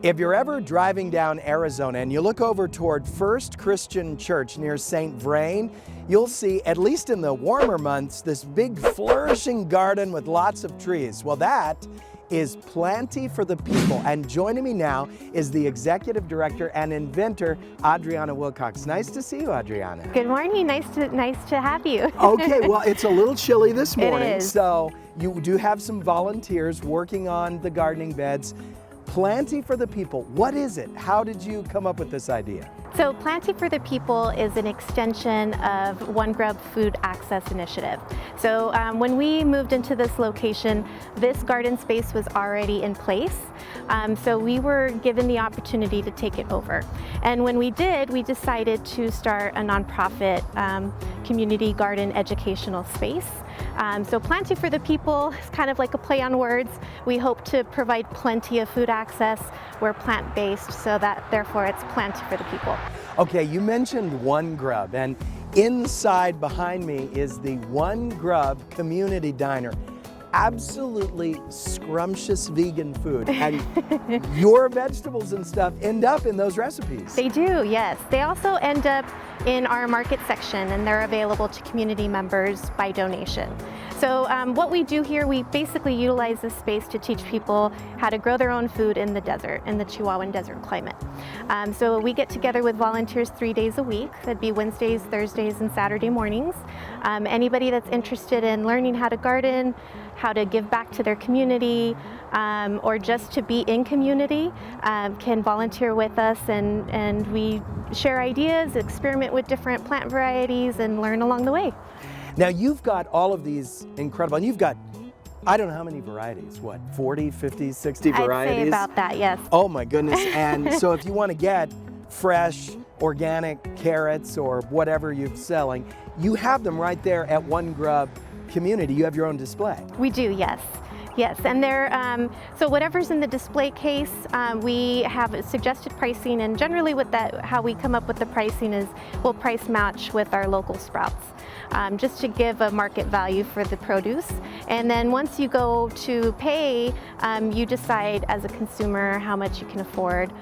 If you're ever driving down Arizona and you look over toward First Christian Church near St. Vrain, you'll see, at least in the warmer months, this big flourishing garden with lots of trees. Well, that is Planty for the People. And joining me now is the Executive Director and Inventor, Adriana Wilcox. Nice to see you, Adriana. Good morning. Nice to have you. Okay, well, it's a little chilly this morning, It is. so you do have some volunteers working on the gardening beds. Planty for the People, what is it? How did you come up with this idea? So Planty for the People is an extension of One Grub Food Access Initiative. So when we moved into this location, this garden space was already in place. So we were given the opportunity to take it over. And when we did, we decided to start a nonprofit community garden educational space. So Planty for the People is kind of like a play on words. We hope to provide plenty of food access. We're plant-based, so that therefore it's Planty for the People. Okay, you mentioned One Grub, and inside behind me is the One Grub Community Diner. Absolutely scrumptious vegan food, and your vegetables and stuff end up in those recipes. They do, yes. They also end up in our market section, and they're available to community members by donation. So what we do here, we basically utilize this space to teach people how to grow their own food in the desert, in the Chihuahuan desert climate. So we get together with volunteers 3 days a week. That'd be Wednesdays, Thursdays, and Saturday mornings. Anybody that's interested in learning how to garden, how to give back to their community, or just to be in community, can volunteer with us, and we share ideas, experiment with different plant varieties, and learn along the way. Now you've got all of these incredible, and you've got, I don't know how many varieties, what, 40, 50, 60 varieties? I'd say about that, yes. Oh my goodness, and so if you want to get fresh, organic carrots or whatever you're selling, you have them right there at One Grub Community. You have your own display. We do, yes. Yes, and they're, so whatever's in the display case, we have suggested pricing, and generally with that, how we come up with the pricing is we'll price match with our local sprouts, just to give a market value for the produce. And then once you go to pay, you decide as a consumer how much you can afford.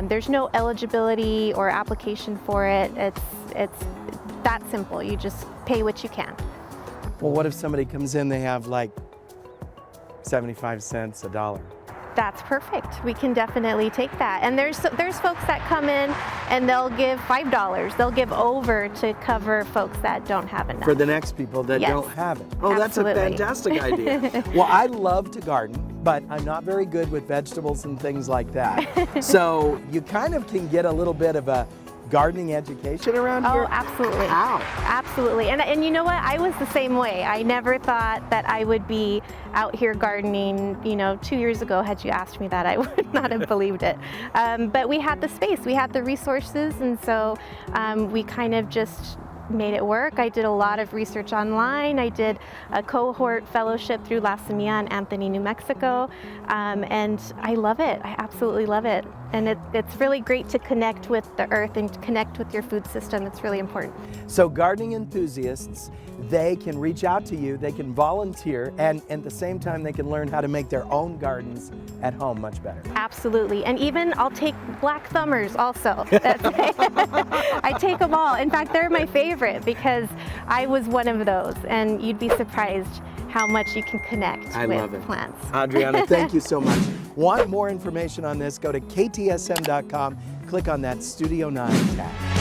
There's no eligibility or application for it. It's that simple. You just pay what you can. Well, what if somebody comes in, they have like 75 cents, $1? That's perfect. We can definitely take that. And there's folks that come in and they'll give $5. They'll give over to cover folks that don't have enough. For the next people that Yes. don't have it. Oh, Absolutely. That's a fantastic idea. Well, I love to garden, but I'm not very good with vegetables and things like that. So you kind of can get a little bit of a gardening education around here? Oh, absolutely. How? Absolutely. And you know what? I was the same way. I never thought that I would be out here gardening. 2 years ago, had you asked me that, I would not have believed it. But we had the space, we had the resources, and so we kind of just made it work. I did a lot of research online. I did a cohort fellowship through La Semilla in Anthony, New Mexico, and I love it. I absolutely love it. And it's really great to connect with the earth and to connect with your food system. It's really important. So gardening enthusiasts, they can reach out to you, they can volunteer, and at the same time they can learn how to make their own gardens at home much better. Absolutely. And even I'll take black thumbers also. I take them all. In fact, they're my favorite because I was one of those, and you'd be surprised how much you can connect with plants. Adriana, thank you so much. Want more information on this? Go to ktsm.com, click on that Studio 9 tab.